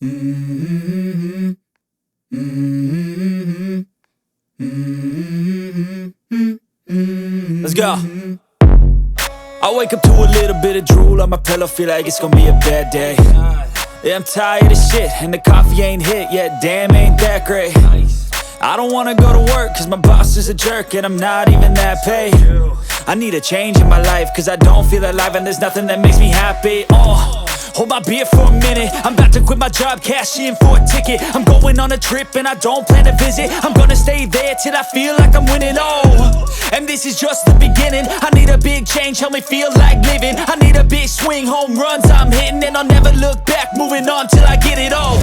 Mm-hmm. Mm-hmm. Mm-hmm. Let's go. I wake up to a little bit of drool on my pillow, feel like it's gonna be a bad day. Yeah, I'm tired of shit, and the coffee ain't hit yet, damn, ain't that great. I don't wanna go to work, cause my boss is a jerk, and I'm not even that paid. I need a change in my life, cause I don't feel alive, and there's nothing that makes me happy. Hold my beer for a minute, I'm about to quit my job, cash in for a ticket. I'm going on a trip and I don't plan to visit. I'm gonna stay there till I feel like I'm winning, and this is just the beginning. I need a big change, help me feel like living. I need a big swing, home runs I'm hitting, and I'll never look back, moving on till I get it all.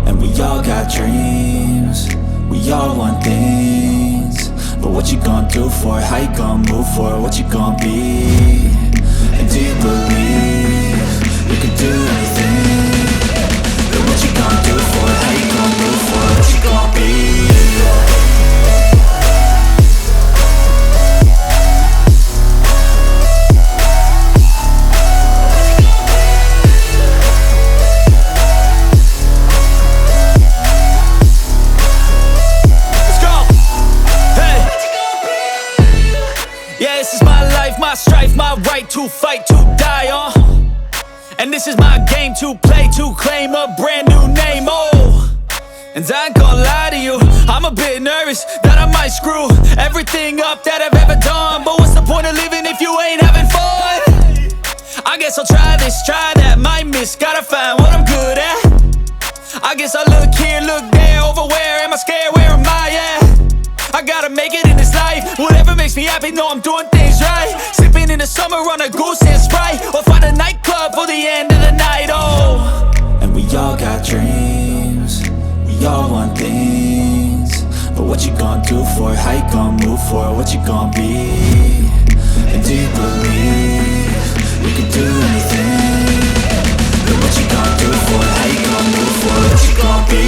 And we all got dreams, we all want things, but what you gonna do for it? How you gonna move for it? What you gonna be? And do you believe you can do anything? But what you gonna do for it? How you gonna move for it? What you gonna be? Yeah, this is my life, my strife, my right to fight, to die on. And this is my game to play, to claim a brand new name, And I ain't gonna lie to you, I'm a bit nervous that I might screw everything up that I've ever done. But what's the point of living if you ain't having fun? I guess I'll try this, try that, might miss, gotta find what I'm good at. I guess I look here, look there, over where am I scared, where am I at? I gotta make it in this life, whatever makes me happy, know I'm doing things right. Sipping in the summer on a goose and Sprite, or find a nightclub for the end of the night, And we all got dreams, we all want things, but what you gonna do for it? How you gonna move for it? What you gonna be? And do you believe you can do anything? But what you gonna do for it? How you gonna move for it? What you gonna be?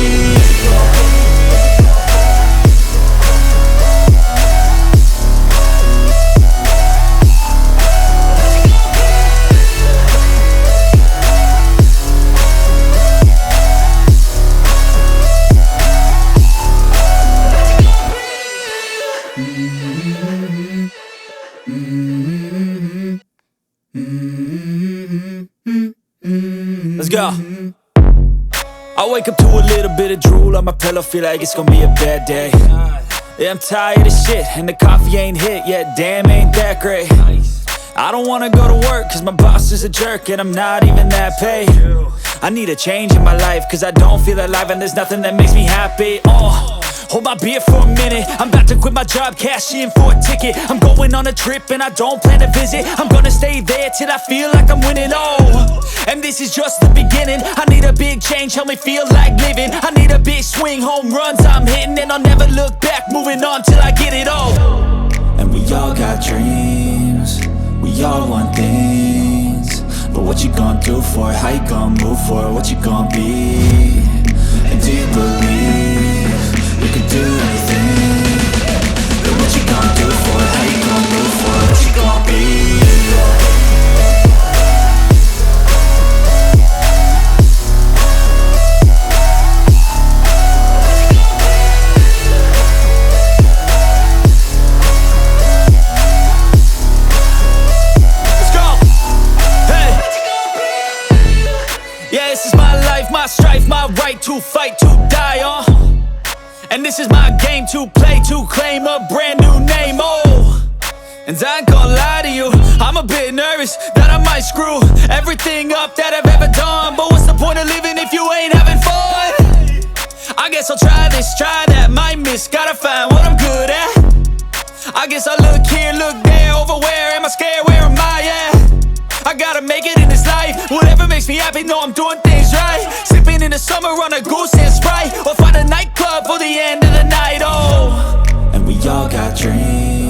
Let's go. I wake up to a little bit of drool on my pillow, feel like it's gonna be a bad day. Yeah, I'm tired of shit, and the coffee ain't hit yet, damn, ain't that great. I don't wanna go to work, cause my boss is a jerk, and I'm not even that paid. I need a change in my life, cause I don't feel alive, and there's nothing that makes me happy. Hold my beer for a minute, I'm about to quit my job, cash in for a ticket. I'm going on a trip and I don't plan to visit. I'm gonna stay there till I feel like I'm winning, and this is just the beginning. I need a big change, help me feel like living. I need a big swing, home runs I'm hitting, and I'll never look back, moving on till I get it all. And we all got dreams, we all want things, but what you gonna do for it? How you gonna move for it? What you gonna be? And do you believe you can do anything? But what you gonna do for it? How you gonna move for it? What you gonna be? Yeah, this is my life, my strife, my right to fight, to die on. And this is my game to play, to claim a brand new name, And I ain't gonna lie to you, I'm a bit nervous that I might screw everything up that I've ever done. But what's the point of living if you ain't having fun? I guess I'll try this, try that, might miss, gotta find what I'm good at. I guess I look here, look there, over where am I scared, where am I at? I gotta make it in this life, whatever makes me happy, know I'm doing things right. Sipping in the summer on a goose and Sprite, or find a nightclub for the end of the night, And we all got dreams,